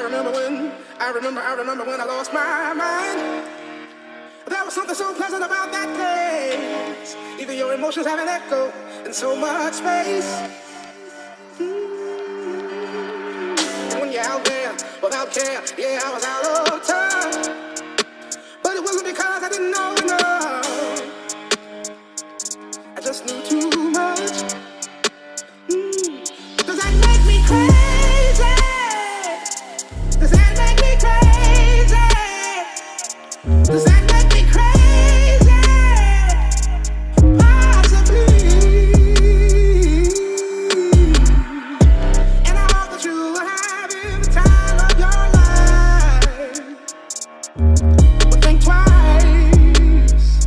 I remember when I lost my mind. There was something so pleasant about that place. Even your emotions have an echo in so much space. And when you're out there without care, yeah, I was out of touch. But it wasn't because I didn't know enough. I just knew too much. Does that make me crazy? Does that make me crazy? Does that make me crazy? Possibly. And I hope that you will have in the time of your life. But think twice.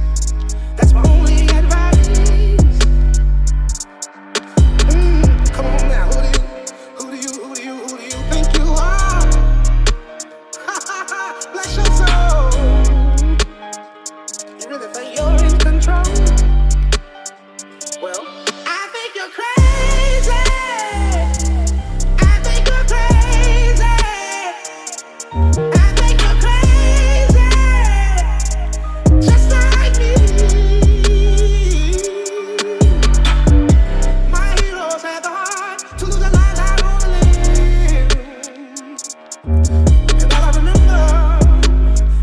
That's my only advice. Come on now, who do you think you are? Bless your soul. You really think you're in control? Well, I think you're crazy. I think you're crazy. I think you're crazy. Just like me. My heroes had the heart to lose their lives out on the limb. And all I remember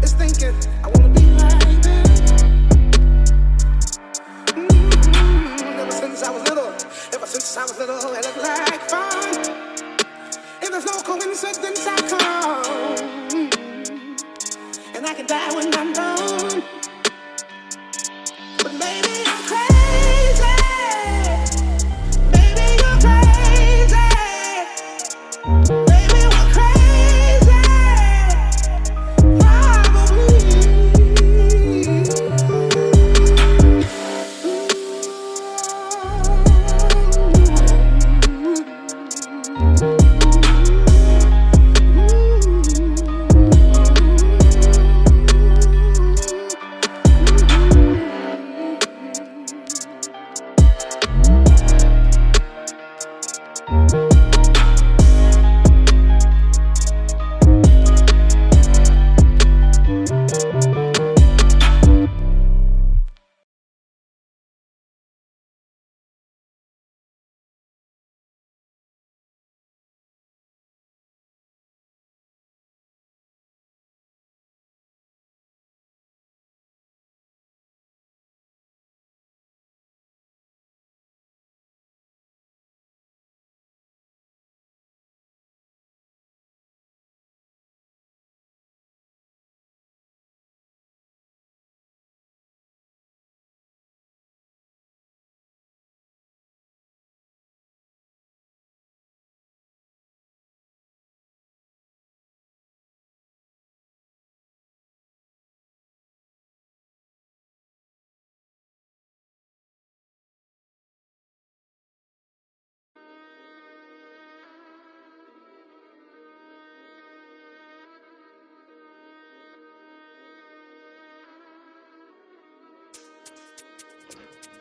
is thinking, I wanna be like them. Ever since I was little, it looked like fun. If there's no coincidence, I come. And I can die when I'm done. But maybe I'm crazy. Maybe you're crazy. Maybe we're crazy. Probably.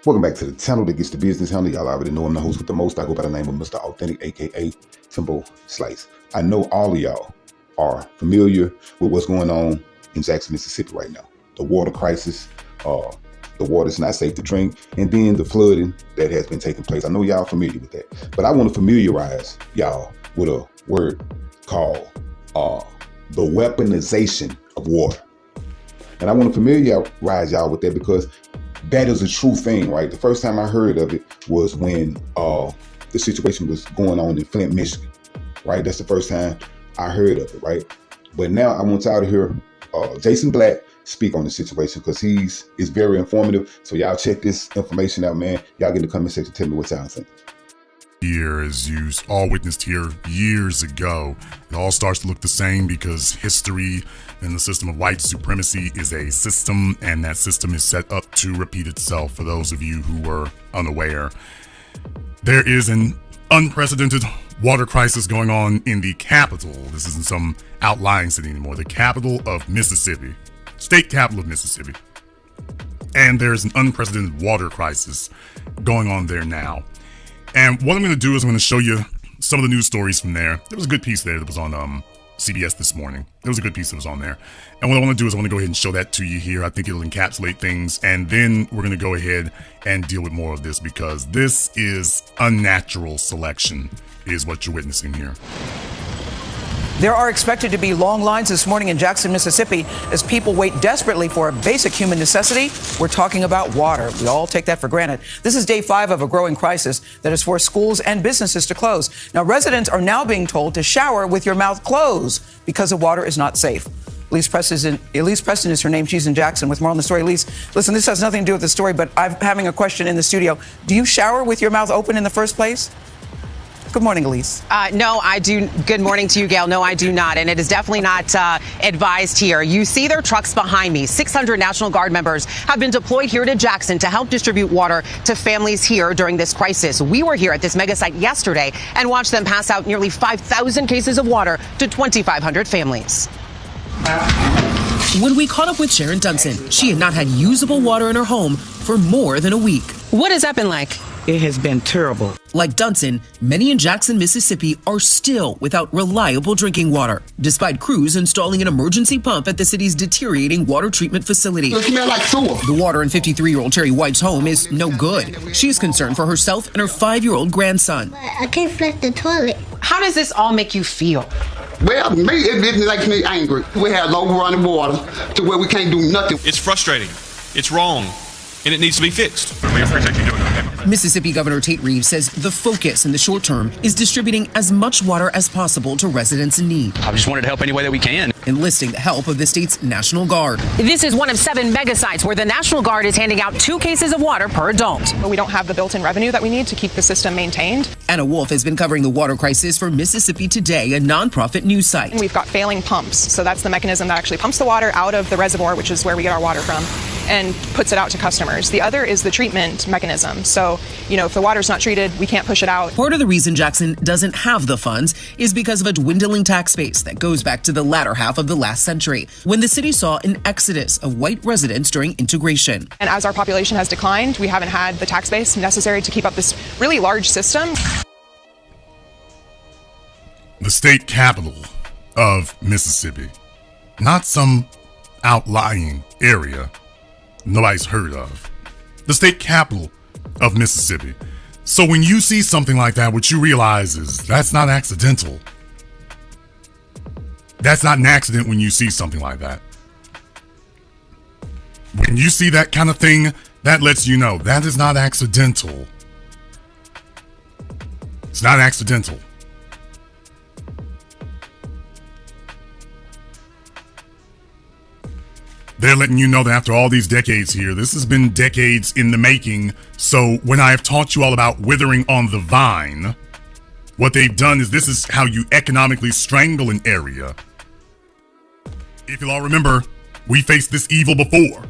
Welcome back to the channel that gets the business handled. Y'all already know I'm the host with the most. I go by the name of Mr. Authentic, aka Timbo Slice. I know all of y'all are familiar with what's going on in Jackson, Mississippi right now. The water crisis, the water's not safe to drink, and then the flooding that has been taking place. I know y'all familiar with that, but I want to familiarize y'all with a word called the weaponization of water. And I want to familiarize y'all with that because that is a true thing, right? The first time I heard of it was when the situation was going on in Flint, Michigan, right? That's the first time I heard of it, right? But now I want y'all to hear Jason Black speak on the situation because he's very informative. So y'all check this information out, man. Y'all get in the comment section, tell me what y'all think. Here, as you all witnessed here years ago, it all starts to look the same because history and the system of white supremacy is a system, and that system is set up to repeat itself. For those of you who were unaware, there is an unprecedented water crisis going on in the capital. This isn't some outlying city anymore. The capital of Mississippi, state capital of Mississippi. And there's an unprecedented water crisis going on there now. And what I'm going to do is I'm going to show you some of the news stories from there. There was a good piece there that was on CBS this morning. There was a good piece that was on there. And what I want to do is I want to go ahead and show that to you here. I think it'll encapsulate things. And then we're going to go ahead and deal with more of this, because this is unnatural selection is what you're witnessing here. There are expected to be long lines this morning in Jackson, Mississippi, as people wait desperately for a basic human necessity. We're talking about water. We all take that for granted. This is day 5 of a growing crisis that has forced schools and businesses to close. Now, residents are now being told to shower with your mouth closed because the water is not safe. Elise Preston is her name. She's in Jackson with more on the story. Elise, listen, this has nothing to do with the story, but I'm having a question in the studio. Do you shower with your mouth open in the first place? Good morning, Elise. No, I do. Good morning to you, Gail. No, I do not. And it is definitely not advised here. You see their trucks behind me. 600 National Guard members have been deployed here to Jackson to help distribute water to families here during this crisis. We were here at this mega site yesterday and watched them pass out nearly 5,000 cases of water to 2,500 families. When we caught up with Sharon Dunson, she had not had usable water in her home for more than a week. What has that been like? It has been terrible. Like Dunson, many in Jackson, Mississippi are still without reliable drinking water, despite crews installing an emergency pump at the city's deteriorating water treatment facility. It smells like sewer. The water in 53-year-old Cherry White's home is no good. She is concerned for herself and her 5-year-old grandson. I can't flush the toilet. How does this all make you feel? Well, me, it makes me angry. We have low running water to where we can't do nothing. It's frustrating. It's wrong. And it needs to be fixed. We appreciate you doing that. Mississippi Governor Tate Reeves says the focus in the short term is distributing as much water as possible to residents in need. I just wanted to help any way that we can. Enlisting the help of the state's National Guard. This is one of 7 mega sites where the National Guard is handing out 2 cases of water per adult. But we don't have the built-in revenue that we need to keep the system maintained. Anna Wolf has been covering the water crisis for Mississippi Today, a nonprofit news site. And we've got failing pumps. So that's the mechanism that actually pumps the water out of the reservoir, which is where we get our water from, and puts it out to customers. The other is the treatment mechanism. So, if the water's not treated, we can't push it out. Part of the reason Jackson doesn't have the funds is because of a dwindling tax base that goes back to the latter half of the last century, when the city saw an exodus of white residents during integration. And as our population has declined, we haven't had the tax base necessary to keep up this really large system. The state capital of Mississippi, not some outlying area nobody's heard of. The state capital of Mississippi. So when you see something like that, what you realize is that's not accidental. That's not an accident when you see something like that. When you see that kind of thing, that lets you know that is not accidental. It's not accidental. They're letting you know that after all these decades here, this has been decades in the making. So when I have taught you all about withering on the vine, what they've done is this is how you economically strangle an area. If you'll all remember, we faced this evil before.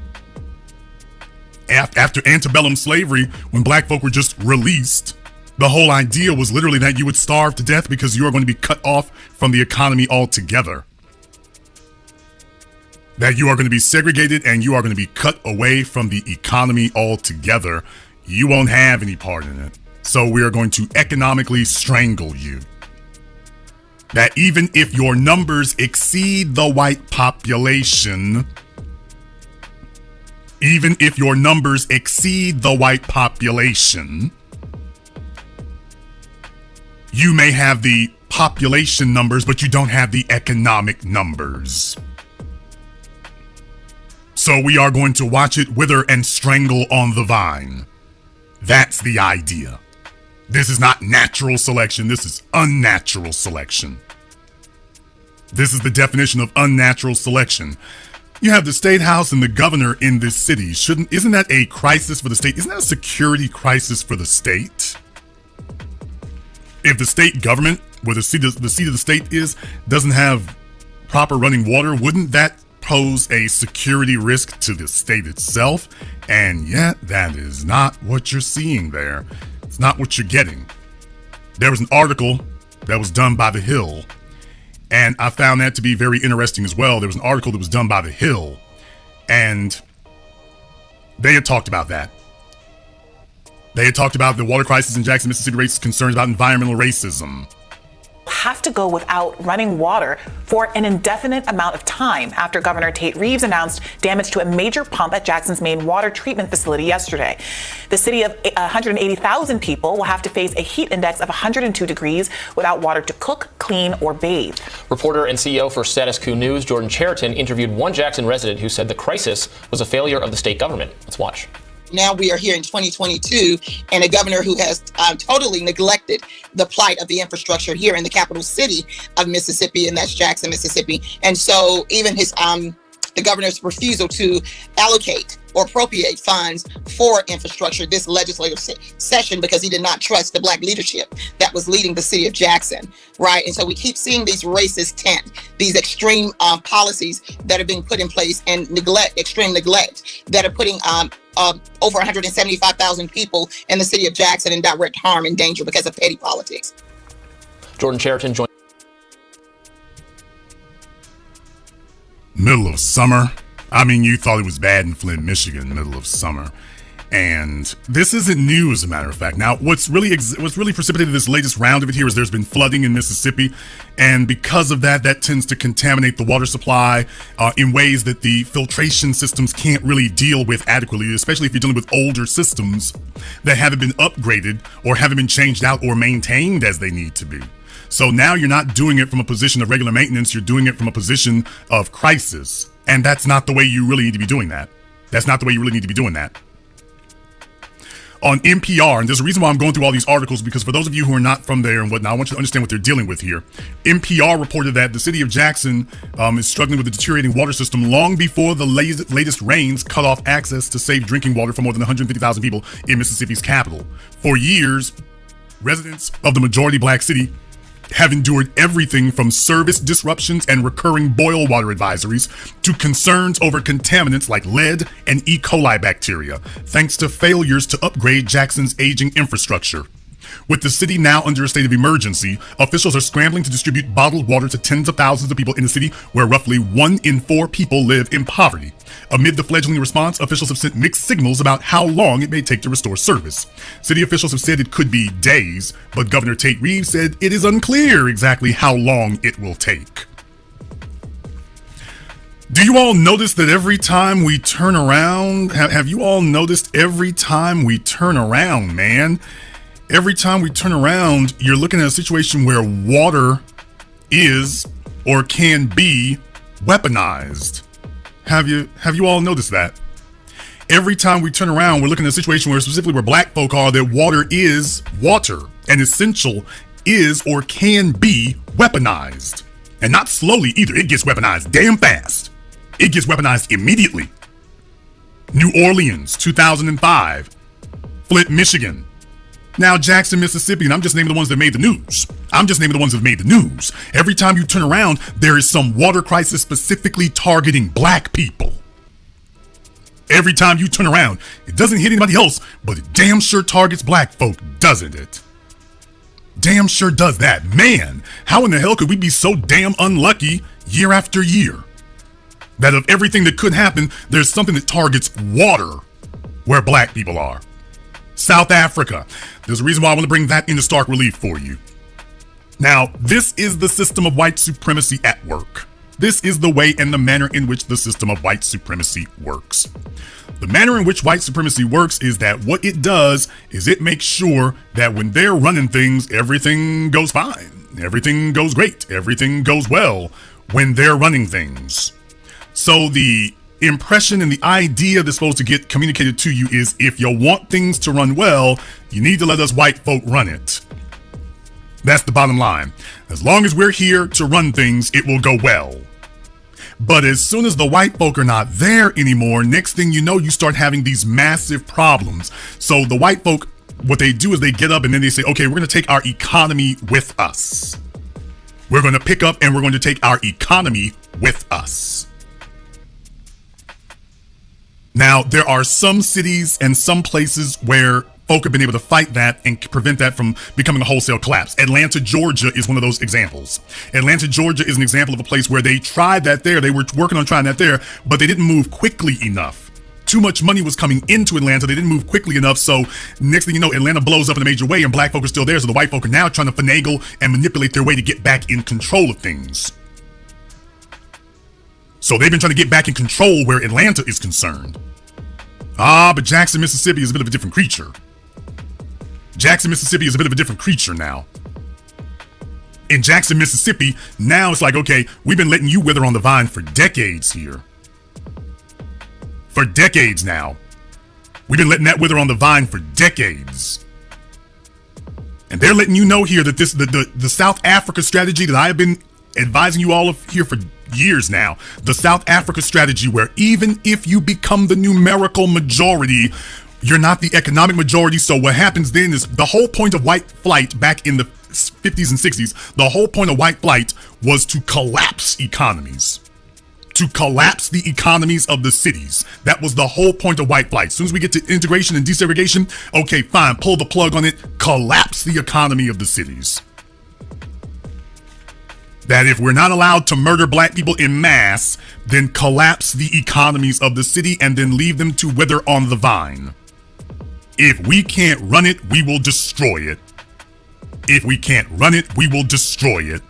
After antebellum slavery, when black folk were just released, the whole idea was literally that you would starve to death because you are going to be cut off from the economy altogether. That you are going to be segregated and you are going to be cut away from the economy altogether. You won't have any part in it. So we are going to economically strangle you. That even if your numbers exceed the white population, even if your numbers exceed the white population, you may have the population numbers, but you don't have the economic numbers. So we are going to watch it wither and strangle on the vine. That's the idea. This is not natural selection. This is unnatural selection. This is the definition of unnatural selection. You have the state house and the governor in this city. Isn't that a crisis for the state? Isn't that a security crisis for the state? If the state government, where the seat of the state is, doesn't have proper running water, wouldn't that pose a security risk to the state itself? And yet, that is not what you're seeing there. It's not what you're getting. There was an article that was done by The Hill, and I found that to be very interesting as well. There was an article that was done by The Hill, and they had talked about that. They had talked about the water crisis in Jackson, Mississippi raises concerns about environmental racism. have to go without running water for an indefinite amount of time after Governor Tate Reeves announced damage to a major pump at Jackson's main water treatment facility yesterday. The city of 180,000 people will have to face a heat index of 102 degrees without water to cook, clean, or bathe. Reporter and CEO for Status Quo News, Jordan Cheriton, interviewed one Jackson resident who said the crisis was a failure of the state government. Let's watch. Now we are here in 2022 and a governor who has totally neglected the plight of the infrastructure here in the capital city of Mississippi, and that's Jackson, Mississippi. And so even his the governor's refusal to allocate or appropriate funds for infrastructure this legislative session because he did not trust the Black leadership that was leading the city of Jackson, right? And so we keep seeing these racist tent, these extreme policies that are being put in place, and extreme neglect that are putting over 175,000 people in the city of Jackson in direct harm and danger because of petty politics. Jordan Cheriton joined. Middle of summer. I mean, you thought it was bad in Flint, Michigan, middle of summer. And this isn't new, as a matter of fact. Now, what's really precipitated this latest round of it here is there's been flooding in Mississippi. And because of that, that tends to contaminate the water supply in ways that the filtration systems can't really deal with adequately, especially if you're dealing with older systems that haven't been upgraded or haven't been changed out or maintained as they need to be. So now you're not doing it from a position of regular maintenance, you're doing it from a position of crisis. And that's not the way you really need to be doing that. That's not the way you really need to be doing that. On NPR, and there's a reason why I'm going through all these articles, because for those of you who are not from there and whatnot, I want you to understand what they're dealing with here. NPR reported that the city of Jackson is struggling with a deteriorating water system long before the latest rains cut off access to safe drinking water for more than 150,000 people in Mississippi's capital. For years, residents of the majority Black city have endured everything from service disruptions and recurring boil water advisories to concerns over contaminants like lead and E. coli bacteria, thanks to failures to upgrade Jackson's aging infrastructure. With the city now under a state of emergency, officials are scrambling to distribute bottled water to tens of thousands of people in a city where roughly 1 in 4 people live in poverty. Amid the fledgling response, officials have sent mixed signals about how long it may take to restore service. City officials have said it could be days, but Governor Tate Reeves said it is unclear exactly how long it will take. Do you all notice that every time we turn around, have you all noticed every time we turn around, man? Every time we turn around, you're looking at a situation where water is or can be weaponized. Have you all noticed that? Every time we turn around, we're looking at a situation where specifically where Black folk are, that water is water and essential is or can be weaponized. And not slowly either. It gets weaponized damn fast. It gets weaponized immediately. New Orleans, 2005. Flint, Michigan. Now Jackson, Mississippi, and I'm just naming the ones that made the news. Every time you turn around, there is some water crisis specifically targeting Black people. Every time you turn around, it doesn't hit anybody else, but it damn sure targets Black folk, doesn't it? Damn sure does that. Man, how in the hell could we be so damn unlucky year after year that of everything that could happen, there's something that targets water where Black people are? South Africa. There's a reason why I want to bring that into stark relief for you. Now, this is the system of white supremacy at work. This is the way and the manner in which the system of white supremacy works. The manner in which white supremacy works is that what it does is it makes sure that when they're running things, everything goes fine. Everything goes great. Everything goes well when they're running things. So the impression and the idea that's supposed to get communicated to you is, if you want things to run well, you need to let us white folk run it. That's the bottom line. As long as we're here to run things, it will go well. But as soon as the white folk are not there anymore, next thing you know, you start having these massive problems. So the white folk, what they do is they get up and then they say, okay, we're going to take our economy with us. We're going to pick up and we're going to take our economy with us. Now, there are some cities and some places where folk have been able to fight that and prevent that from becoming a wholesale collapse. Atlanta, Georgia is one of those examples. Atlanta, Georgia is an example of a place where they tried that there. They were working on trying that there, but they didn't move quickly enough too much money was coming into Atlanta. They didn't move quickly enough. So next thing you know, Atlanta blows up in a major way and black folk are still there. So the white folk are now trying to finagle and manipulate their way to get back in control of things. So they've been trying to get back in control where Atlanta is concerned. But Jackson, Mississippi is a bit of a different creature. Jackson, Mississippi is a bit of a different creature now. In Jackson, Mississippi, now it's like, okay, we've been letting you wither on the vine for decades here. For decades now. We've been letting that wither on the vine for decades. And they're letting you know here that this the South Africa strategy that I have been advising you all of here for years now, the South Africa strategy where even if you become the numerical majority, you're not the economic majority. So what happens then is the whole point of white flight back in the 50s and 60s, the whole point of white flight was to collapse economies. To collapse the economies of the cities. That was the whole point of white flight. As soon as we get to integration and desegregation, okay, fine, pull the plug on it, collapse the economy of the cities. That if we're not allowed to murder black people in mass, then collapse the economies of the city and then leave them to wither on the vine. If we can't run it, we will destroy it. If we can't run it, we will destroy it.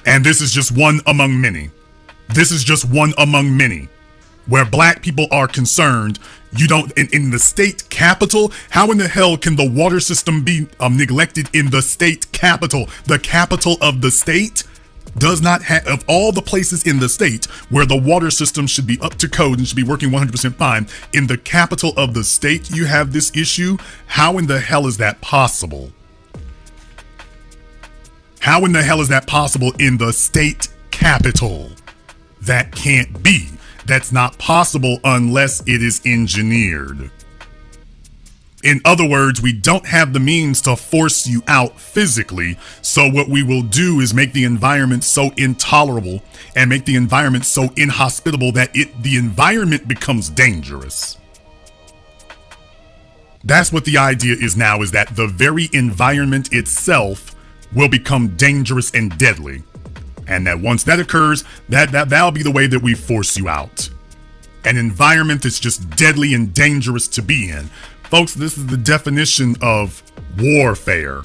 And this is just one among many. This is just one among many. Where black people are concerned, you don't, in the state capital, how in the hell can the water system be neglected in the state capital? The capital of the state does not have, of all the places in the state where the water system should be up to code and should be working 100% fine, in the capital of the state you have this issue? How in the hell is that possible? How in the hell is that possible in the state capital? That can't be. That's not possible unless it is engineered. In other words, we don't have the means to force you out physically. So what we will do is make the environment so intolerable and make the environment so inhospitable that the environment becomes dangerous. That's what the idea is now, is that the very environment itself will become dangerous and deadly. And that once that occurs, that'll be the way that we force you out. An environment that's just deadly and dangerous to be in. Folks, this is the definition of warfare.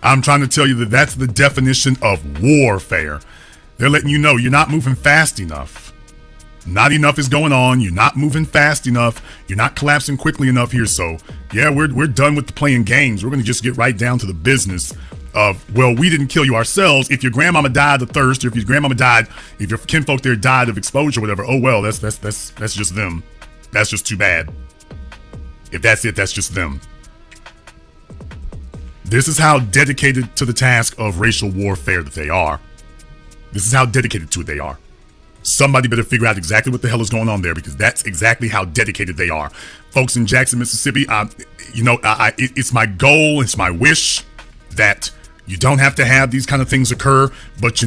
I'm trying to tell you that that's the definition of warfare. They're letting you know you're not moving fast enough. Not enough is going on. You're not moving fast enough. You're not collapsing quickly enough here. So yeah, we're done with the playing games. We're going to just get right down to the business of, well, we didn't kill you ourselves. If your grandmama died of thirst, or if your grandmama died, if your kinfolk there died of exposure, or whatever, oh well, that's just them. That's just too bad. If that's it, that's just them. This is how dedicated to the task of racial warfare that they are. This is how dedicated to it they are. Somebody better figure out exactly what the hell is going on there, because that's exactly how dedicated they are. Folks in Jackson, Mississippi, it's my goal, it's my wish that you don't have to have these kind of things occur. But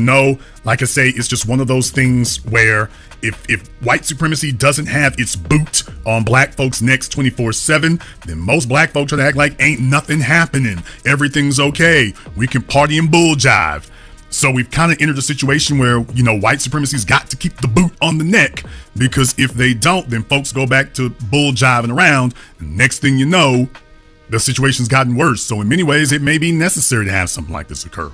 like I say, it's just one of those things where if white supremacy doesn't have its boot on black folks' necks 24/7, then most black folks try to act like ain't nothing happening. Everything's okay. We can party and bull jive. So we've kind of entered a situation where, white supremacy's got to keep the boot on the neck, because if they don't, then folks go back to bull jiving around. And next thing you know, the situation's gotten worse. So in many ways, it may be necessary to have something like this occur.